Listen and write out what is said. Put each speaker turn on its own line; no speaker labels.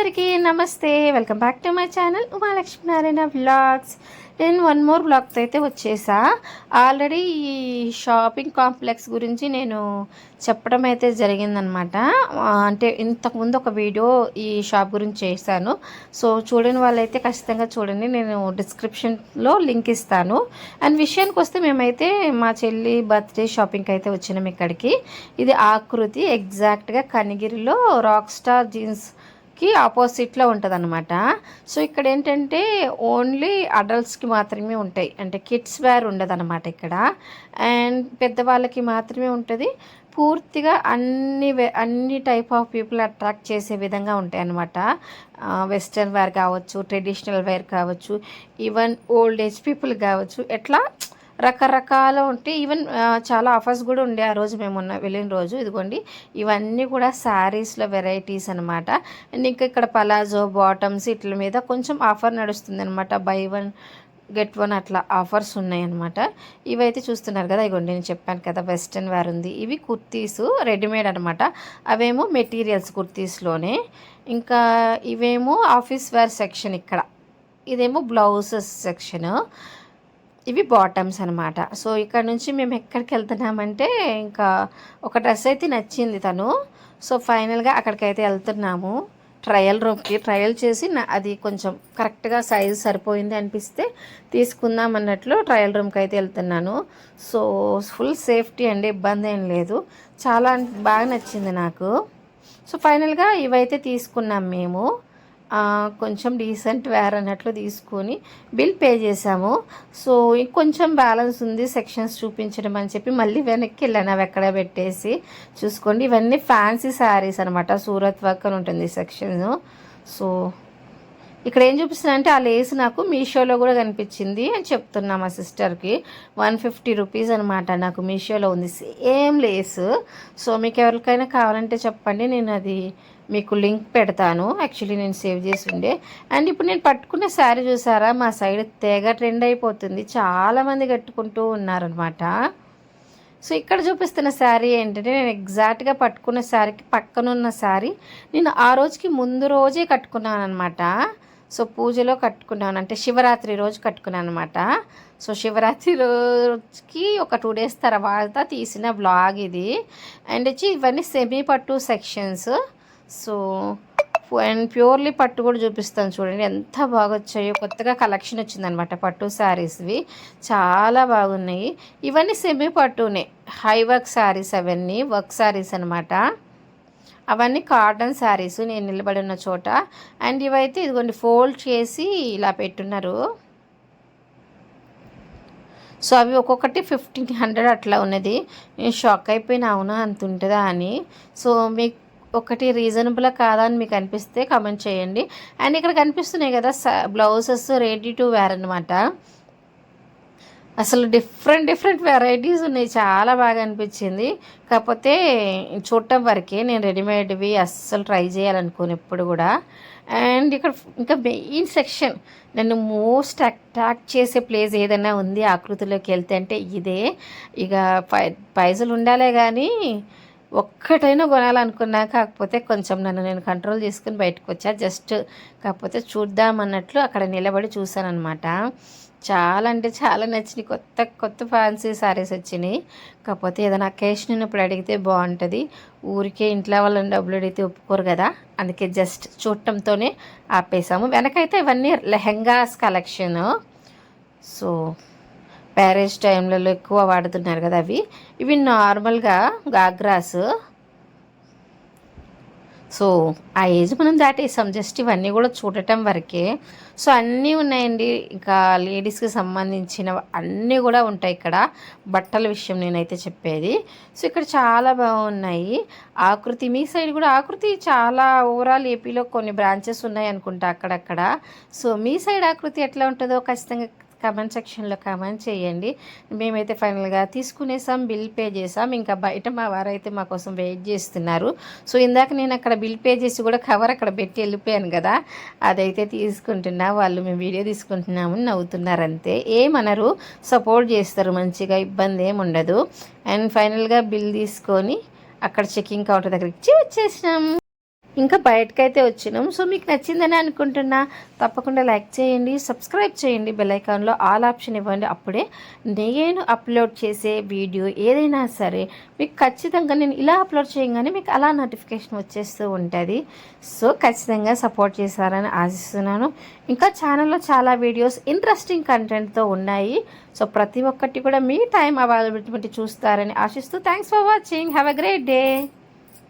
అందరికీ నమస్తే. Welcome back to my channel Umalakshmi Narayana vlogs. నేను వన్ మోర్ బ్లాగ్తో అయితే వచ్చేసా. ఆల్రెడీ ఈ షాపింగ్ కాంప్లెక్స్ గురించి నేను చెప్పడం అయితే జరిగిందనమాట. అంటే ఇంతకుముందు ఒక వీడియో ఈ షాప్ గురించి చేశాను. సో చూడని వాళ్ళైతే ఖచ్చితంగా చూడండి, నేను డిస్క్రిప్షన్లో లింక్ ఇస్తాను. అండ్ విషయానికి వస్తే మేమైతే మా చెల్లి బర్త్డే షాపింగ్కి అయితే వచ్చినాం ఇక్కడికి. ఇది ఆకృతి ఎగ్జాక్ట్గా కనిగిరిలో రాక్ స్టార్ జీన్స్కి ఆపోజిట్లో ఉంటుంది అనమాట. సో ఇక్కడ ఏంటంటే ఓన్లీ అడల్ట్స్కి మాత్రమే ఉంటాయి, అంటే కిడ్స్ వేర్ ఉండదు అనమాట ఇక్కడ. అండ్ పెద్దవాళ్ళకి మాత్రమే ఉంటుంది. పూర్తిగా అన్ని టైప్ ఆఫ్ పీపుల్ అట్రాక్ట్ చేసే విధంగా ఉంటాయి అన్నమాట. వెస్ట్రన్ వేర్ కావచ్చు, ట్రెడిషనల్ వేర్ కావచ్చు, ఈవెన్ ఓల్డ్ ఏజ్ పీపుల్ కావచ్చు, ఎట్లా రకరకాలు ఉంటాయి. ఈవెన్ చాలా ఆఫర్స్ కూడా ఉండే ఆ రోజు మేము వెళ్ళిన రోజు. ఇదిగోండి ఇవన్నీ కూడా శారీస్లో వెరైటీస్ అనమాట. అండ్ ఇంకా ఇక్కడ పలాజో బాటమ్స్ ఇట్ల మీద కొంచెం ఆఫర్ నడుస్తుంది అనమాట. బై వన్ గెట్ వన్ అట్లా ఆఫర్స్ ఉన్నాయి అనమాట. ఇవైతే చూస్తున్నారు కదా, ఇగోండి నేను చెప్పాను కదా వెస్ట్రన్ వేర్ ఉంది. ఇవి కుర్తీస్ రెడీమేడ్ అనమాట. అవేమో మెటీరియల్స్ కుర్తీస్లోనే. ఇంకా ఇవేమో ఆఫీస్ వేర్ సెక్షన్ ఇక్కడ. ఇదేమో బ్లౌజెస్ సెక్షన్. ఇవి బాటమ్స్ అనమాట. సో ఇక్కడ నుంచి మేము ఎక్కడికి వెళ్తున్నామంటే, ఇంకా ఒక డ్రెస్ అయితే నచ్చింది తను. సో ఫైనల్గా అక్కడికైతే వెళ్తున్నాము. ట్రయల్ రూమ్కి ట్రయల్ చేసి అది కొంచెం కరెక్ట్గా సైజు సరిపోయింది అనిపిస్తే తీసుకుందాం అన్నట్లు ట్రయల్ రూమ్కి అయితే వెళ్తున్నాను. సో ఫుల్ సేఫ్టీ అండి, ఇబ్బంది ఏం లేదు. చాలా బాగా నచ్చింది నాకు. సో ఫైనల్గా ఇవైతే తీసుకున్నాం మేము. కొంచెం డీసెంట్ వేర్ అన్నట్లు తీసుకొని బిల్ పే చేసాము. సో ఇంకొంచెం బ్యాలెన్స్ ఉంది సెక్షన్స్ చూపించడం అని చెప్పి మళ్ళీ వెనక్కి వెళ్ళాను అవి ఎక్కడ పెట్టేసి. చూసుకోండి ఇవన్నీ ఫ్యాన్సీ శారీస్ అనమాట. సూరత్ వర్క్ అని ఉంటుంది సెక్షన్. సో ఇక్కడ ఏం చూపిస్తున్నా అంటే ఆ లేస్ నాకు మీషోలో కూడా కనిపించింది అని చెప్తున్నా మా సిస్టర్కి. 150 రూపీస్ అనమాట నాకు మీషోలో ఉంది సేమ్ లేస్. సో మీకు ఎవరికైనా కావాలంటే చెప్పండి, నేను అది మీకు లింక్ పెడతాను. యాక్చువల్లీ నేను సేవ్ చేసి ఉండే. అండ్ ఇప్పుడు నేను పట్టుకున్న శారీ చూసారా, మా సైడ్ తెగ ట్రెండ్ అయిపోతుంది, చాలామంది కట్టుకుంటూ ఉన్నారనమాట. సో ఇక్కడ చూపిస్తున్న శారీ ఏంటంటే నేను ఎగ్జాక్ట్గా పట్టుకున్న శారీకి పక్కనున్న శారీ నేను ఆ రోజుకి ముందు రోజే కట్టుకున్నాను అనమాట. సో పూజలో కట్టుకున్నాను, అంటే శివరాత్రి రోజు కట్టుకున్నాను అనమాట. సో శివరాత్రి రోజుకి ఒక 2 days తర్వాత తీసిన బ్లాగ్ ఇది. అండ్ వచ్చి ఇవన్నీ సెమీ పట్టు సెక్షన్స్. సో అండ్ ప్యూర్లీ పట్టు కూడా చూపిస్తాను చూడండి ఎంత బాగా వచ్చాయో. కొత్తగా కలెక్షన్ వచ్చిందనమాట పట్టు శారీస్వి, చాలా బాగున్నాయి. ఇవన్నీ సెమీ పట్టునే, హై వర్క్ శారీస్, అవన్నీ వర్క్ శారీస్ అనమాట. అవన్నీ కాటన్ శారీస్ నేను నిలబడి ఉన్న చోట. అండ్ ఇవైతే ఇదిగోండి ఫోల్డ్ చేసి ఇలా పెట్టున్నారు. సో అవి ఒక్కొక్కటి 1500 అట్లా ఉన్నది. నేను షాక్ అయిపోయినా, అవునా అంత ఉంటుందా అని. సో మీకు ఒకటి రీజనబుల్ కాదా అని మీకు అనిపిస్తే కామెంట్ చేయండి. అండ్ ఇక్కడ కనిపిస్తున్నాయి కదా బ్లౌజెస్ రెడీ టు వేర్ అనమాట. అసలు డిఫరెంట్ వెరైటీస్ ఉన్నాయి, చాలా బాగా అనిపించింది. కాకపోతే చూడటం వరకే, నేను రెడీమేడ్వి అస్సలు ట్రై చేయాలనుకోను ఎప్పుడు కూడా. అండ్ ఇక్కడ ఇంకా మెయిన్ సెక్షన్ నన్ను మోస్ట్ అట్రాక్ట్ చేసే ప్లేస్ ఏదైనా ఉంది ఆకృతిలోకి వెళ్తే అంటే ఇదే. ఇక పైసలు ఉండాలే కానీ ఒక్కటైనా కొనాలనుకున్నా, కాకపోతే కొంచెం నన్ను నేను కంట్రోల్ చేసుకుని బయటకు వచ్చా. జస్ట్ కాకపోతే చూద్దామన్నట్లు అక్కడ నిలబడి చూసాను అనమాట. చాలా అంటే చాలా నచ్చినాయి. కొత్త ఫ్యాన్సీ శారీస్ వచ్చినాయి. కాకపోతే ఏదైనా అకేషన్ ఉన్నప్పుడు అడిగితే బాగుంటుంది. ఊరికే ఇంట్లో వాళ్ళని డబ్బులు అడిగితే ఒప్పుకోరు కదా, అందుకే జస్ట్ చూడటంతోనే ఆపేసాము. వెనకైతే ఇవన్నీ లెహెంగాస్ కలెక్షన్. సో మ్యారేజ్ టైంలలో ఎక్కువ వాడుతున్నారు కదా అవి. ఇవి నార్మల్గా గాగ్రాస్. సో ఆ ఏజ్ మనం దాటేసాం, జస్ట్ ఇవన్నీ కూడా చూడటం వరకే. సో అన్నీ ఉన్నాయండి. ఇంకా లేడీస్కి సంబంధించిన అన్నీ కూడా ఉంటాయి ఇక్కడ. బట్టల విషయం నేనైతే చెప్పేది. సో ఇక్కడ చాలా బాగున్నాయి. ఆకృతి మీ సైడ్ కూడా ఆకృతి చాలా ఓవరాల్ ఏపీలో కొన్ని బ్రాంచెస్ ఉన్నాయి అనుకుంటా అక్కడక్కడ. సో మీ సైడ్ ఆకృతి ఎట్లా ఉంటుందో ఖచ్చితంగా కమెంట్ సెక్షన్లో కమెంట్ చేయండి. మేమైతే ఫైనల్గా తీసుకునేసాం, బిల్ పే చేసాం. ఇంకా బయట మా వారైతే మా కోసం వెయిట్ చేస్తున్నారు. సో ఇందాక నేను అక్కడ బిల్ పే చేసి కూడా కవర్ అక్కడ పెట్టి వెళ్ళిపోయాను కదా, అదైతే తీసుకుంటున్నా. వాళ్ళు మేము వీడియో తీసుకుంటున్నామని నవ్వుతున్నారు అంతే, ఏమనరు, సపోర్ట్ చేస్తారు మంచిగా, ఇబ్బంది ఏమి ఉండదు. అండ్ ఫైనల్గా బిల్ తీసుకొని అక్కడ చెకింగ్ కౌంటర్ దగ్గరికి వచ్చేసినాం. ఇంకా బయటకైతే వచ్చినాం. సో మీకు నచ్చిందని అనుకుంటున్నా. తప్పకుండా లైక్ చేయండి, సబ్స్క్రైబ్ చేయండి, బెల్ ఐకాన్లో ఆల్ ఆప్షన్ ఇవ్వండి. అప్పుడే నేను అప్లోడ్ చేసే వీడియో ఏదైనా సరే మీకు ఖచ్చితంగా నేను ఇలా అప్లోడ్ చేయగానే మీకు అలా నోటిఫికేషన్ వచ్చేస్తూ ఉంటుంది. సో ఖచ్చితంగా సపోర్ట్ చేశారని ఆశిస్తున్నాను. ఇంకా ఛానల్లో చాలా వీడియోస్ ఇంట్రెస్టింగ్ కంటెంట్తో ఉన్నాయి. సో ప్రతి ఒక్కటి కూడా మీ టైం అవైలబిలిటీ చూస్తారని ఆశిస్తూ thanks for watching. Have a great day.